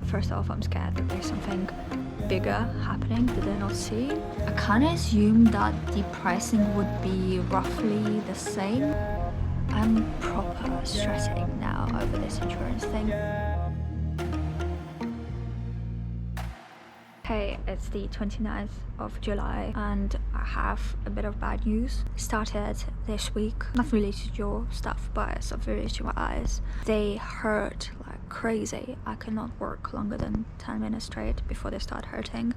First off, I'm scared that there's something bigger happening that they're not seeing. I kind of assumed that the pricing would be roughly the same. I'm proper stressing now over this insurance thing. Hey, it's the 29th of July and I have a bit of bad news. Started this week, not related to your stuff, but something related to my eyes. They hurt like crazy. I cannot work longer than 10 minutes straight before they start hurting.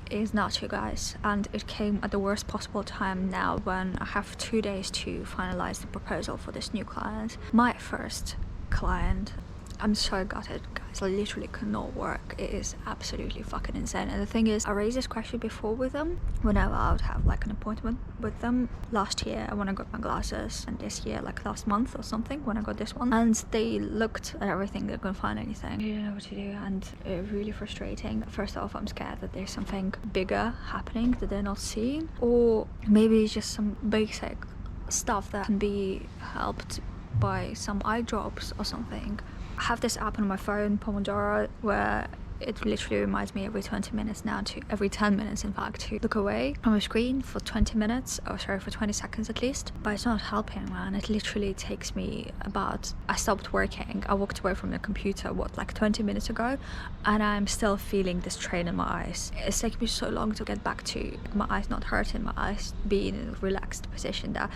It is not, you guys, and it came at the worst possible time now when I have 2 days to finalize the proposal for this new client. My first client. I'm so gutted, guys. I literally cannot work. It is absolutely fucking insane. And the thing is, I raised this question before with them whenever I would have like an appointment with them. Last year when I got my glasses, and this year like last month or something when I got this one, and they looked at everything, they couldn't find anything. I didn't know what to do, and it's really frustrating. First off, I'm scared that there's something bigger happening that they're not seeing, or maybe it's just some basic stuff that can be helped by some eye drops or something. I have this app on my phone, Pomodoro, where it literally reminds me every 20 minutes now to, every 10 minutes in fact, to look away from the screen for 20 minutes, or sorry, for 20 seconds at least. But it's not helping, man. It literally takes me about, I stopped working, I walked away from the computer, like 20 minutes ago, and I'm still feeling this strain in my eyes. It's taken me so long to get back to my eyes not hurting, my eyes being in a relaxed position that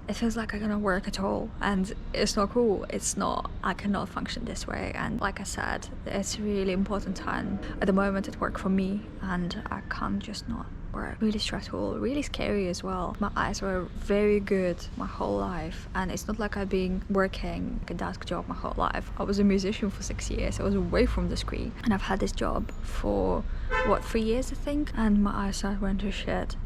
it feels like I cannot work at all, and it's not cool. It's not, I cannot function this way. And like I said, it's a really important time at the moment at work for me, and I can't just not work. Really stressful, really scary as well. My eyes were very good my whole life, and it's not like I've been working a desk job my whole life. I was a musician for 6 years. I was away from the screen, and I've had this job for what, 3 years I think, and my eyesight went to shit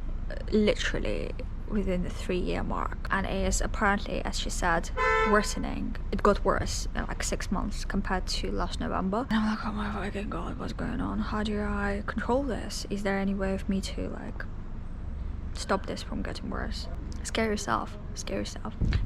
literally within the 3-year mark, and it is apparently, as she said, worsening. It got worse in like 6 months compared to last November, and I'm like, oh my fucking god, what's going on? How do I control this? Is there any way of me to like stop this from getting worse? Scary stuff,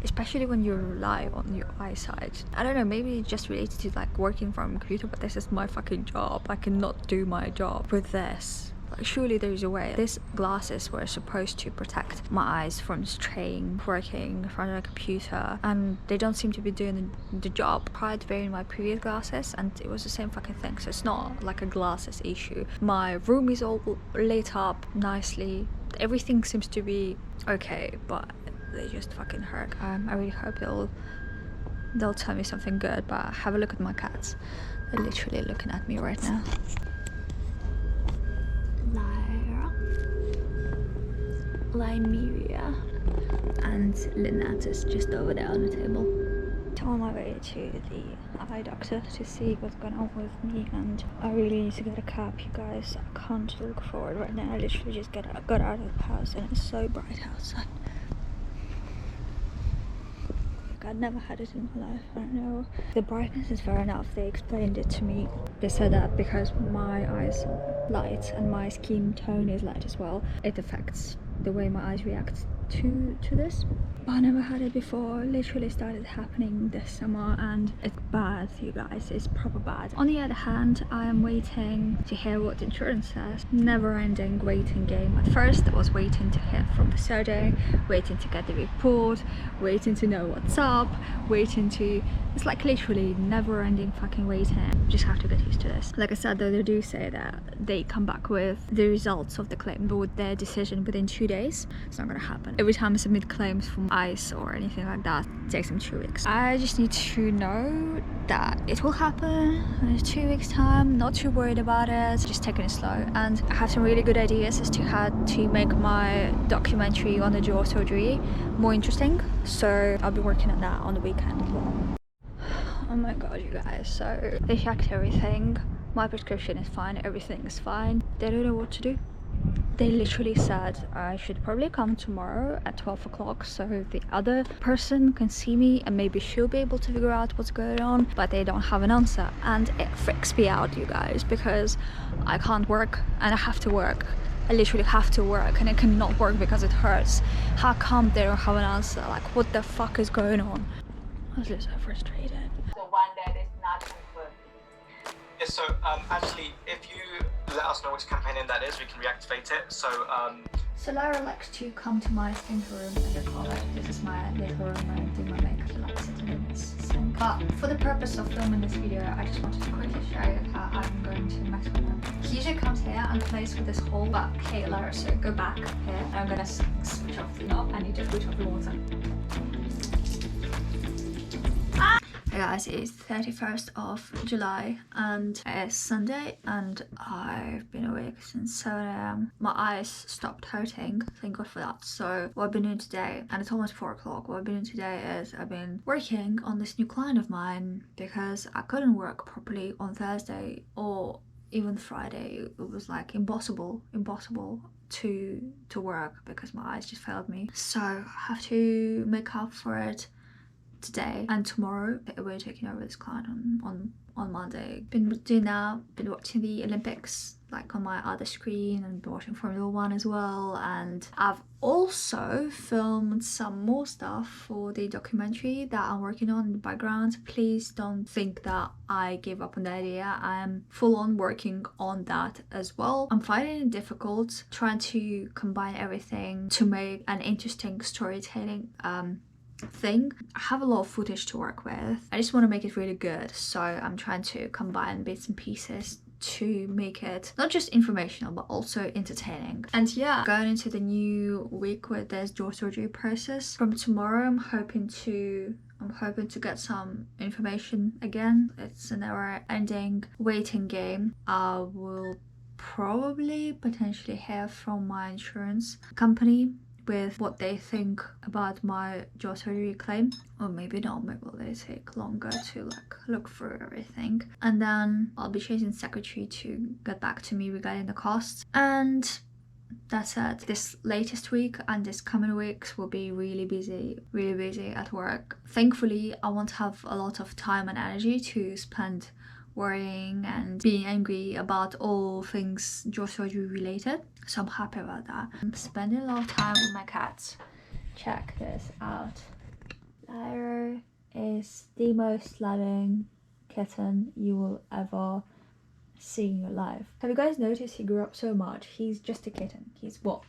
especially when you rely on your eyesight. I don't know, maybe it's just related to like working from a computer, but this is my fucking job. I cannot do my job with this. Like, surely there's a way. These glasses were supposed to protect my eyes from strain working in front of a computer, and they don't seem to be doing the job. I tried wearing my previous glasses and it was the same fucking thing, so it's not like a glasses issue. My room is all lit up nicely, everything seems to be okay, but they just fucking hurt. I really hope they'll tell me something good, but have a look at my cats. They're literally looking at me right now. Lymeria, and Lynette is just over there on the table. I'm on my way to the eye doctor to see what's going on with me, and I really need to get a cab, you guys. I can't look forward right now. I literally just got out of the house and it's so bright outside. I've never had it in my life. I don't know. The brightness is fair enough. They explained it to me. They said that because my eyes are light and my skin tone is light as well, it affects the way my eyes react to this. But I never had it before. It literally started happening this summer, and it's bad, you guys. It's proper bad. On the other hand, I am waiting to hear what the insurance says. Never-ending waiting game. At first I was waiting to hear from the surgery, waiting to get the report, waiting to know what's up, waiting to, it's like literally never-ending fucking waiting. Just have to get used to this. Like I said though, they do say that they come back with the results of the claim, but with their decision within 2 days. It's not gonna happen. Every time I submit claims from ICE or anything like that, it takes them 2 weeks. I just need to know that it will happen in 2 weeks time. Not too worried about it, just taking it slow. And I have some really good ideas as to how to make my documentary on the jaw surgery more interesting, so I'll be working on that on the weekend as well. Oh my god, you guys, so they checked everything. My prescription is fine, everything is fine. They don't know what to do. They literally said I should probably come tomorrow at 12 o'clock so the other person can see me and maybe she'll be able to figure out what's going on, but they don't have an answer. And it freaks me out, you guys, because I can't work and I have to work. I literally have to work and I cannot work because it hurts. How come they don't have an answer? Like, what the fuck is going on? I was just so frustrated. So one that is not confirmed. Yeah, so actually, if you let us know which campaign that is, we can reactivate it. So Lara likes to come to my sink room, as I call it. This is my little room where I do my makeup. I like sitting in this sink. But for the purpose of filming this video, I just wanted to quickly show you how I'm going to mess with them. He usually comes here and plays with this hole, but hey Lara, so go back here. I'm gonna switch off the knob. I need to switch off the water. Hey guys, it's 31st of July and it's Sunday and I've been awake since 7 AM. My eyes stopped hurting, thank God for that. So what I've been doing today, and it's almost 4 o'clock, what I've been doing today is I've been working on this new client of mine because I couldn't work properly on Thursday or even Friday. It was like impossible to work because my eyes just failed me. So I have to make up for it today and tomorrow. We're taking over this client on Monday. Been doing that, been watching the Olympics like on my other screen and been watching Formula 1 as well, and I've also filmed some more stuff for the documentary that I'm working on in the background. Please don't think that I gave up on the idea. I'm full on working on that as well. I'm finding it difficult trying to combine everything to make an interesting storytelling thing. I have a lot of footage to work with. I just want to make it really good, so I'm trying to combine bits and pieces to make it not just informational but also entertaining. And yeah, going into the new week with this jaw surgery process, from tomorrow I'm hoping to get some information again. It's a never-ending waiting game. I will probably potentially hear from my insurance company with what they think about my jaw surgery claim, or maybe not, maybe they take longer to like look through everything, and then I'll be chasing secretary to get back to me regarding the costs. And that's it. This latest week and this coming weeks will be really busy at work. Thankfully I won't have a lot of time and energy to spend worrying and being angry about all things jaw surgery related, so I'm happy about that. I'm spending a lot of time with my cats. Check this out. Lyra is the most loving kitten you will ever see in your life. Have you guys noticed he grew up so much? He's just a kitten. He's what?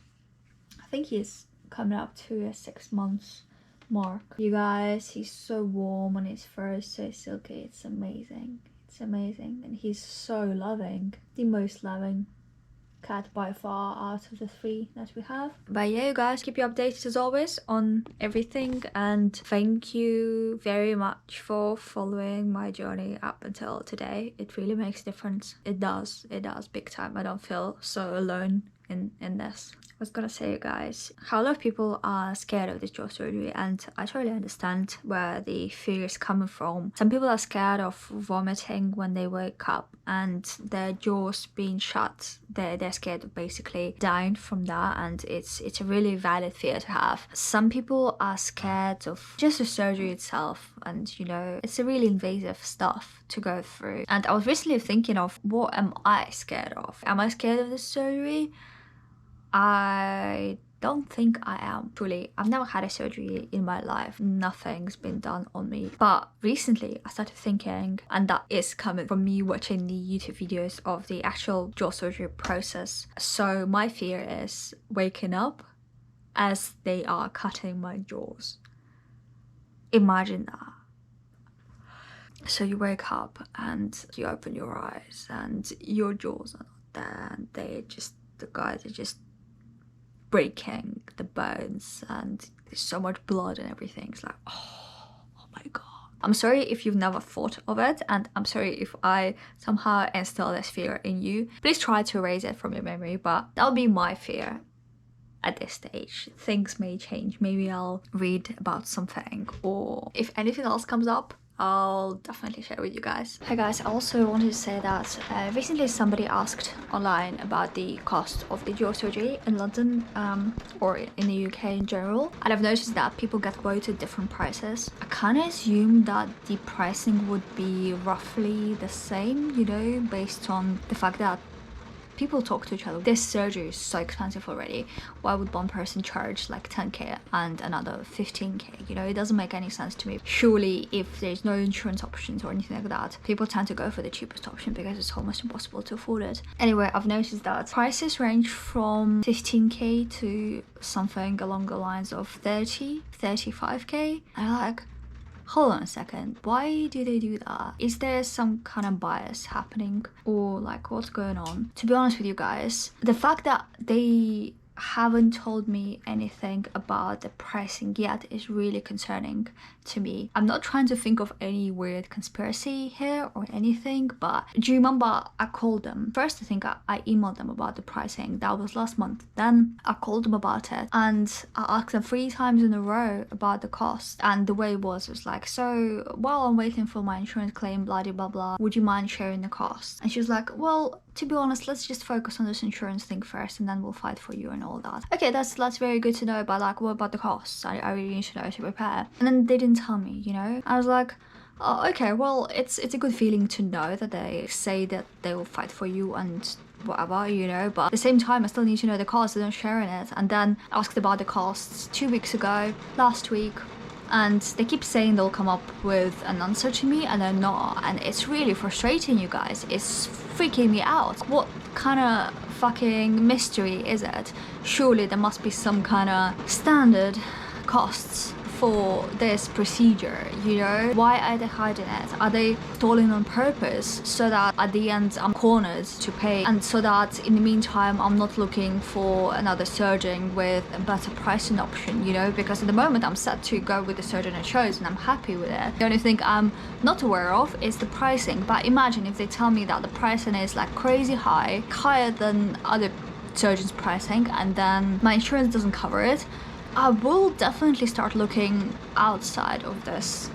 I think he's coming up to a 6 months mark. You guys, he's so warm and his fur is so silky. It's amazing. It's amazing, and he's so loving. The most loving cat by far out of the 3 that we have. But yeah, you guys, keep you updated as always on everything, and thank you very much for following my journey up until today. It really makes a difference. It does big time. I don't feel so alone in this. I was gonna say, you guys, how a lot of people are scared of this jaw surgery, and I totally understand where the fear is coming from. Some people are scared of vomiting when they wake up and their jaws being shut. They're scared of basically dying from that, and it's a really valid fear to have. Some people are scared of just the surgery itself, and you know, it's a really invasive stuff to go through. And I was recently thinking of, what am I scared of? Am I scared of this surgery? I don't think I am, truly. I've never had a surgery in my life. Nothing's been done on me. But recently I started thinking, and that is coming from me watching the YouTube videos of the actual jaw surgery process. So my fear is waking up as they are cutting my jaws. Imagine that. So you wake up and you open your eyes and your jaws are not there, and the guys are just breaking the bones, and there's so much blood and everything. It's like, oh my god. I'm sorry if you've never thought of it, and I'm sorry if I somehow instill this fear in you. Please try to erase it from your memory, but that'll be my fear at this stage. Things may change. Maybe I'll read about something, or if anything else comes up, I'll definitely share with you guys. Hey guys, I also wanted to say that recently somebody asked online about the cost of the jaw surgery in London or in the UK in general, and I've noticed that people get quoted different prices. I kind of assumed that the pricing would be roughly the same, you know, based on the fact that people talk to each other. This surgery is so expensive already. Why would one person charge like 10k and another 15k? You know, it doesn't make any sense to me. Surely if there's no insurance options or anything like that, people tend to go for the cheapest option because it's almost impossible to afford it. Anyway, I've noticed that prices range from 15k to something along the lines of 35k. I'm like, hold on a second, why do they do that? Is there some kind of bias happening, or like what's going on? To be honest with you guys, the fact that they haven't told me anything about the pricing yet is really concerning to me. I'm not trying to think of any weird conspiracy here or anything, but do you remember I called them? First, I think I emailed them about the pricing. That was last month. Then I called them about it and I asked them 3 times in a row about the cost. And the way it was like, so while I'm waiting for my insurance claim, blah blah blah, would you mind sharing the cost? And she was like, well, to be honest, let's just focus on this insurance thing first and then we'll fight for you and all that. Okay, that's very good to know, but like, what about the costs? I really need to know to prepare. And then they didn't tell me, you know? I was like, oh, okay, well, it's a good feeling to know that they say that they will fight for you and whatever, you know, but at the same time I still need to know the cost. They don't share in it. And then I asked about the costs 2 weeks ago, last week, and they keep saying they'll come up with an answer to me and they're not, and it's really frustrating, you guys. It's freaking me out. What kind of fucking mystery is it? Surely there must be some kind of standard costs for this procedure, you know? Why are they hiding it? Are they stalling on purpose so that at the end I'm cornered to pay, and so that in the meantime I'm not looking for another surgeon with a better pricing option, you know? Because at the moment I'm set to go with the surgeon I chose and I'm happy with it. The only thing I'm not aware of is the pricing. But imagine if they tell me that the pricing is like crazy high, higher than other surgeons' pricing, and then my insurance doesn't cover it. I will definitely start looking outside of this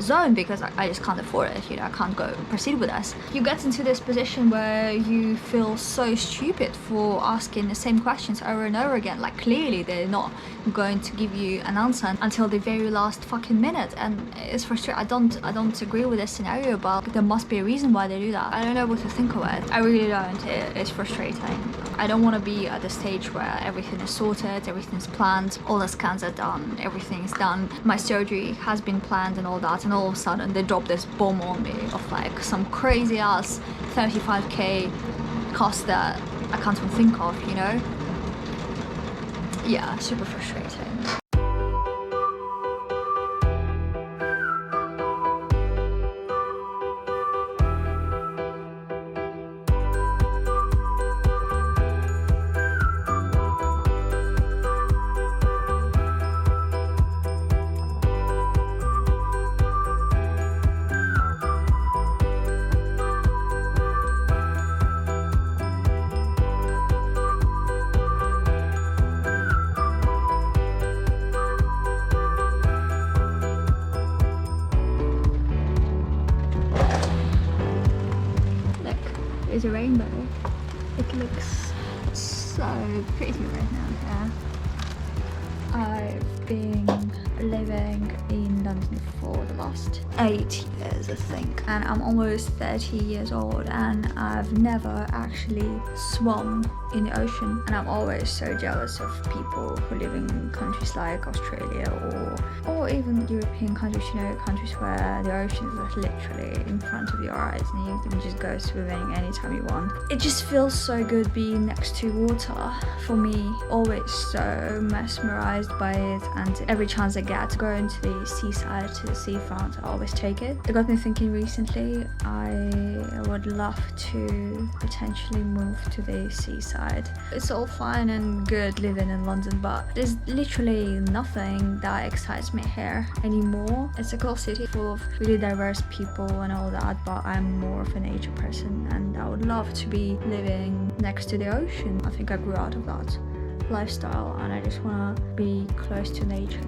zone because I just can't afford it, you know. I can't go proceed with this. You get into this position where you feel so stupid for asking the same questions over and over again. Like, clearly they're not going to give you an answer until the very last fucking minute, and it's frustrating. I don't agree with this scenario, but there must be a reason why they do that. I don't know what to think of it. I really don't. It's frustrating. I don't want to be at the stage where everything is sorted, everything's planned, all the scans are done, everything's done, my surgery has been planned and all that, and all of a sudden they drop this bomb on me of like some crazy ass 35k cost that I can't even think of, you know? Yeah, super frustrating. Is a rainbow. It looks so pretty right now. Yeah. I've been living in London for the last 8 years, I think, and I'm almost 30 years old, and I've never actually swum in the ocean, and I'm always so jealous of people who live in countries like Australia or even European countries, you know, countries where the ocean is like literally in front of your eyes and you can just go swimming anytime you want. It just feels so good being next to water. For me, always so mesmerized by it, and every chance I get going to the seaside, to the seafront, I always take it. It got me thinking recently, I would love to potentially move to the seaside. It's all fine and good living in London, but there's literally nothing that excites me here anymore. It's a cool city full of really diverse people and all that, but I'm more of a nature person and I would love to be living next to the ocean. I think I grew out of that lifestyle and I just want to be close to nature.